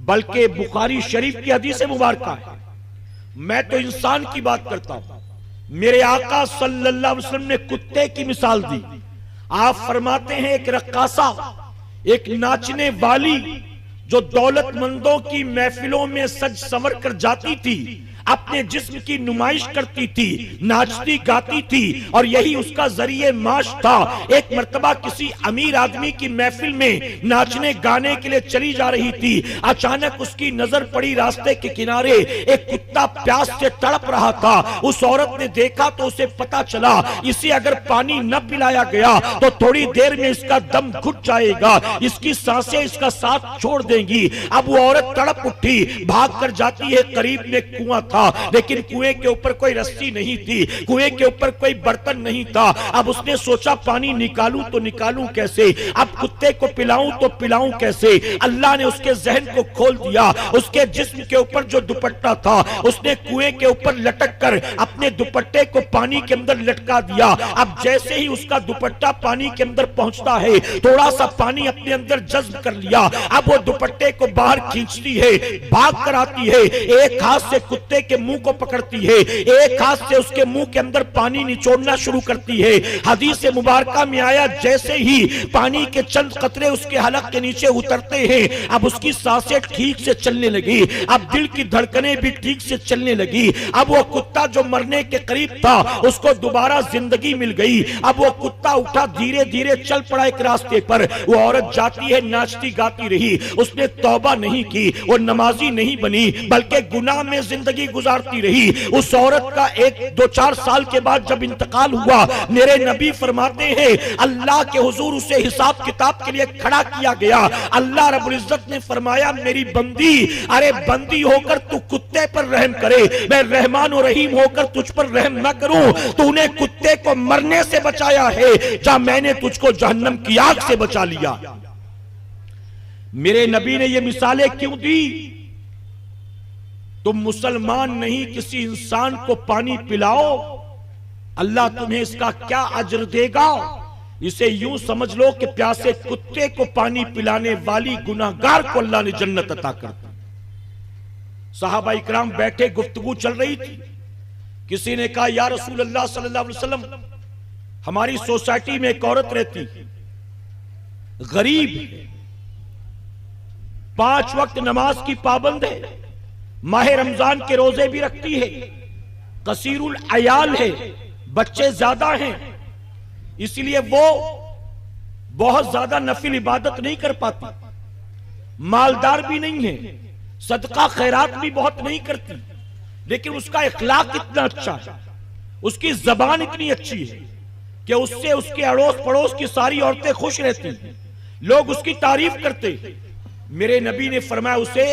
बल्कि बुखारी शरीफ की हदीस मुबारक है, मैं तो इंसान की बात करता हूं, मेरे आका सल्लल्लाहु अलैहि वसल्लम ने कुत्ते की मिसाल दी। आप फरमाते हैं, एक रक्कासा, एक नाचने वाली जो दौलतमंदों की महफिलों में सज संवर कर जाती थी, अपने जिस्म की नुमाइश करती थी, नाचती गाती थी और यही उसका जरिए माश था। एक मर्तबा किसी अमीर आदमी की महफिल में नाचने गाने के लिए चली जा रही थी। अचानक उसकी नजर पड़ी रास्ते के किनारे एक कुत्ता प्यास से तड़प रहा था। उस औरत ने देखा तो उसे पता चला इसे अगर पानी न पिलाया गया तो थोड़ी देर में इसका दम घुट जाएगा, इसकी सांसें इसका साथ छोड़ देंगी। अब वो औरत तड़प उठी, भाग कर जाती है। करीब में कुआं था लेकिन कुएं के ऊपर कोई रस्सी नहीं थी, कुएं के ऊपर कोई बर्तन नहीं था। अब उसने सोचा पानी निकालूं तो निकालूं कैसे, अब कुत्ते को पिलाऊं तो पिलाऊं कैसे। अल्लाह ने उसके जहन को खोल दिया। उसके जिस्म के ऊपर जो दुपट्टा था उसने कुएं के ऊपर लटक कर अपने दुपट्टे को पानी के अंदर लटका दिया। अब जैसे ही उसका दुपट्टा पानी के अंदर पहुंचता है, थोड़ा सा पानी अपने अंदर जज्ब कर लिया। अब वो दुपट्टे को बाहर खींचती है, भाग कर आती है, एक हाथ से कुत्ते के मुंह को पकड़ती है, एक हाथ से उसके मुंह के अंदर पानी निचोड़ना शुरू करती है। हदीस मुबारका में आया जैसे ही पानी के चंद कतरे उसके हलक के नीचे उतरते हैं, अब उसकी सांसें ठीक से चलने लगी, अब दिल की धड़कनें भी ठीक से चलने लगी। अब वो कुत्ता जो मरने के करीब था उसको दोबारा जिंदगी मिल गई। अब वो कुत्ता उठा, धीरे धीरे चल पड़ा एक रास्ते पर। वो औरत जाती है, नाचती गाती रही, उसने तौबा नहीं की, वो नमाजी नहीं बनी बल्कि गुनाह में जिंदगी गुजारती रही। उस औरत का 1-2-4 साल के बाद जब इंतकाल हुआ, मेरे नबी फरमाते हैं अल्लाह के हुजूर उसे हिसाब किताब के लिए खड़ा किया गया। अल्लाह रब्बुल इज्जत ने फरमाया मेरी बंदी, अरे बंदी होकर तू कुत्ते पर रहम करे, मैं रहमान और रहीम होकर तुझ पर रहम न करूं? तूने कुत्ते को मरने से बचाया है, जहां मैंने तुझको जहन्नम की आग से बचा लिया। मेरे नबी ने ये मिसालें क्यों दी? तुम मुसलमान नहीं, किसी इंसान को पानी पिलाओ, अल्लाह तुम्हें इसका क्या अजर देगा? इसे यूं समझ लो कि प्यासे कुत्ते को पानी पिलाने वाली गुनाहगार को अल्लाह ने जन्नत अता कर दी। सहाबा इकराम बैठे, गुफ्तगू चल रही थी। किसी ने कहा या रसूल अल्लाह सल्लल्लाहु अलैहि वसल्लम, हमारी सोसाइटी में एक औरत रहती, गरीब है, 5 वक्त नमाज की पाबंद है, माह रमजान के रोजे भी रखती है, कसीरुल अयाल है, बच्चे ज्यादा हैं, इसलिए वो बहुत ज्यादा नफिल इबादत नहीं कर पाती, मालदार भी नहीं है, सदका खैरात भी बहुत नहीं करती, लेकिन उसका इखलाक इतना अच्छा है, उसकी जबान इतनी अच्छी है कि उससे उसके अड़ोस पड़ोस की सारी औरतें खुश रहती हैं, लोग उसकी तारीफ करते हैं। मेरे नबी ने फरमाया उसे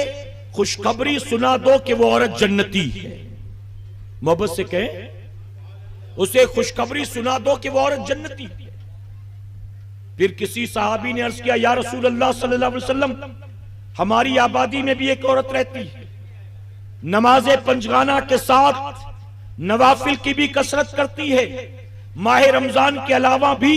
खुशखबरी सुना दो कि वो औरत जन्नती है। मोहब्बत से कहें, उसे खुशखबरी सुना दो कि वो औरत जन्नती है। फिर किसी सहाबी ने अर्ज किया या रसूल अल्लाह सल्लल्लाहु अलैहि वसल्लम, हमारी आबादी में भी एक औरत रहती है, नमाज़े पंजगाना के साथ नवाफिल की भी कसरत करती है, माह रमजान के अलावा भी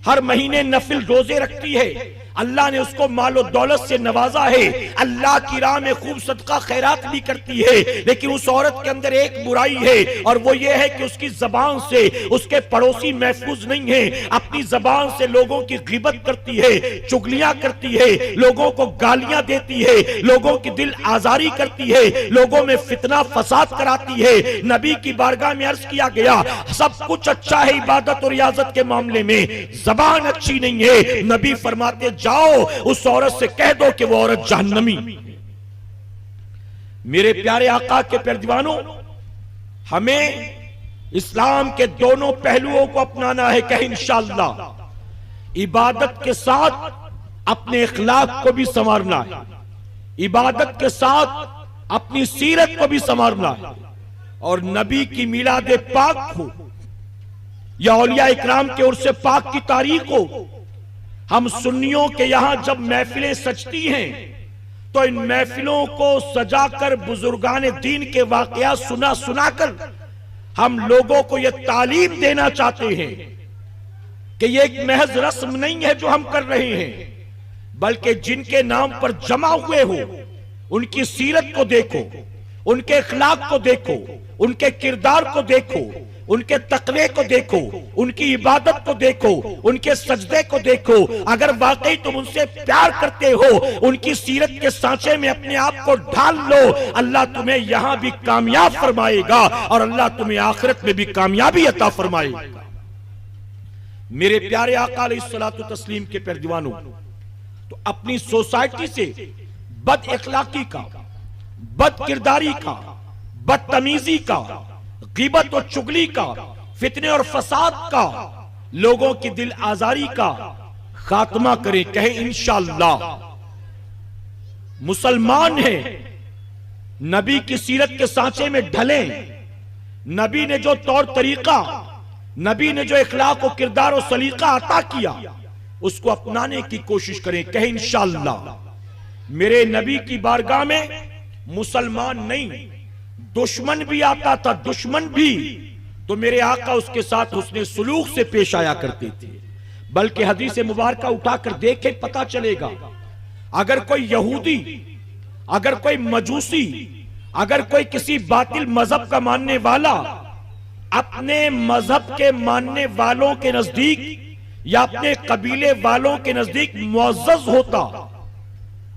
हर महीने नफिल रोजे रखती है, अल्लाह ने उसको मालो दौलत से नवाजा है, अल्लाह की राह में खूब सदका खैरात भी करती है, लेकिन उस औरत के अंदर एक बुराई है और वो ये है कि उसकी जबान से उसके पड़ोसी महफूज नहीं है, अपनी जबान से लोगों की गिबत करती है, चुगलियां करती है, लोगों को गालियां देती है, लोगों की दिल आजारी करती है, लोगों में फितना फसाद कराती है। नबी की बारगाह में अर्ज किया गया सब कुछ अच्छा है इबादत और रियाजत के मामले में, जबान अच्छी नहीं है। नबी फरमाते जाओ उस औरत से कह दो कि वो औरत जहन्नमी। मेरे प्यारे आका के प्यारे दीवानों, हमें इस्लाम के दोनों पहलुओं को अपनाना है। कहे इंशाअल्लाह इबादत के साथ अपने इखलाक को भी संवारना है, इबादत के साथ अपनी सीरत को भी संवारना है, और नबी की मिलाद पाक हो या औलिया इकराम के उर्स पाक की तारीख हो, हम सुन्नियों के यहां जब महफिलें सजती हैं तो इन महफिलों को सजाकर बुजुर्गान दीन के वाकया सुना सुनाकर हम लोगों को यह तालीम देना चाहते हैं कि यह एक महज रस्म नहीं है जो हम कर रहे हैं, बल्कि जिनके नाम पर जमा हुए हो उनकी सीरत को देखो, उनके इखलाक को देखो, उनके किरदार को देखो, उनके तकवे को देखो, उनकी इबादत को देखो, उनके सजदे को देखो। अगर वाकई तुम उनसे प्यार करते हो, उनकी सीरत के सांचे में अपने आप को ढाल लो, अल्लाह तुम्हें यहां भी कामयाब फरमाएगा और अल्लाह तुम्हें आखिरत में भी कामयाबी अता फरमाएगा। मेरे प्यारे आका अलैहिस्सलातु तस्लीम के प्यारे दीवानों, तो अपनी सोसाइटी से बद इखलाकी का, बद किरदारी का, बदतमीजी का, गिबत और चुगली का, फितने और फसाद का, लोगों की दिल आजारी का खात्मा करें। कहे इंशाअल्लाह। मुसलमान है, नबी की सीरत के सांचे में ढलें। नबी ने जो तौर तरीका, नबी ने जो इखलाक और किरदार और सलीका अता किया, उसको अपनाने की कोशिश करें। कहे इंशाअल्लाह। मेरे नबी की बारगाह में मुसलमान नहीं, दुश्मन भी आता था, दुश्मन भी, तो मेरे आका उसके साथ हुस्ने सुलूक से पेश आया करते थे। बल्कि हदीस मुबारक उठाकर देखे पता चलेगा, अगर कोई यहूदी, अगर कोई मजूसी, अगर कोई किसी बातिल मजहब का मानने वाला अपने मजहब के मानने वालों के नजदीक या अपने कबीले वालों के नजदीक मुअज़्ज़ज़ होता,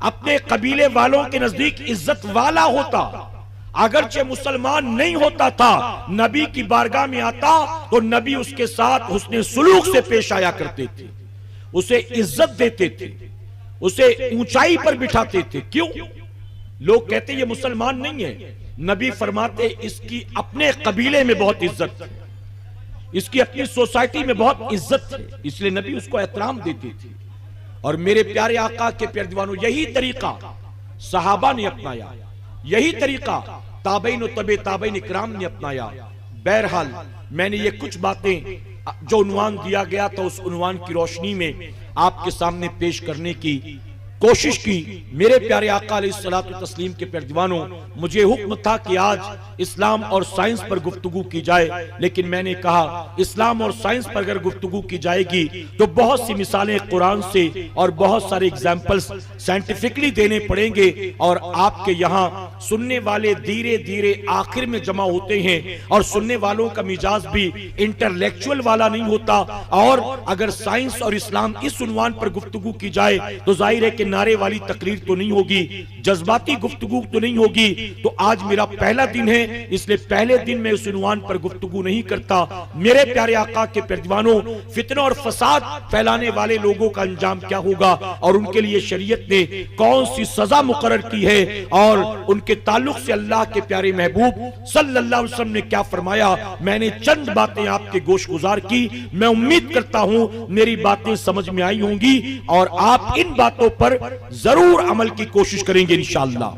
अपने कबीले वालों के नजदीक इज्जत वाला होता, अगरचे मुसलमान नहीं होता था, नबी की बारगाह में आता तो नबी उसके साथ हुस्ने सुलूक से पेश आया करते थे, उसे इज्जत देते थे, उसे ऊंचाई पर बिठाते थे। क्यों? लोग कहते ये मुसलमान नहीं है, नबी फरमाते इसकी अपने कबीले में बहुत इज्जत है, इसकी अपनी सोसाइटी में बहुत इज्जत है, इसलिए नबी उसको एहतराम देते थे। और मेरे प्यारे आका के प्यारे दीवानों, यही तरीका सहाबा ने अपनाया, यही तरीका ताबईन और तबे ताबईन इकराम ने अपनाया। बहरहाल मैंने ये कुछ बातें जो उन्वान दिया गया था उस उन्वान की रोशनी में आपके सामने पेश करने की कोशिश की। मेरे प्यारे आका अलैहिस्सलातु तस्लीम के प्यारे दीवानों, मुझे हुक्म था कि आज इस्लाम और साइंस पर गुफ्तगू की जाए, लेकिन मैंने कहा इस्लाम और साइंस पर अगर गुफ्तगू की जाएगी तो बहुत सी मिसालें कुरान से और बहुत सारे एग्जाम्पल्स साइंटिफिकली देने पड़ेंगे, और आपके यहाँ सुनने वाले धीरे धीरे आखिर में जमा होते हैं, और सुनने वालों का मिजाज भी इंटेलेक्चुअल वाला नहीं होता। और अगर साइंस और इस्लाम इस उन्वान पर गुफ्तगू की जाए तो जाहिर है कि नारे वाली तकरीर तो नहीं होगी, जज्बाती गुफ्तगू तो नहीं होगी। तो आज मेरा पहला दिन है, इसलिए पहले दिन में उस उन्वान पर गुफ्तगू नहीं करता। मेरे प्यारे आका के प्यारे दीवानों, फितना और फसाद फैलाने वाले लोगों का अंजाम क्या होगा और उनके लिए शरीयत ने कौन सी सजा मुकर्रर की है, और उनके ताल्लुक से अल्लाह के प्यारे महबूब सल्लल्लाहु अलैहि वसल्लम ने क्या फरमाया, मैंने चंद बातें आपके गोश गुजार की। मैं उम्मीद करता हूं मेरी बातें समझ में आई होंगी और आप इन बातों पर जरूर अमल की कोशिश करेंगे इंशाअल्लाह।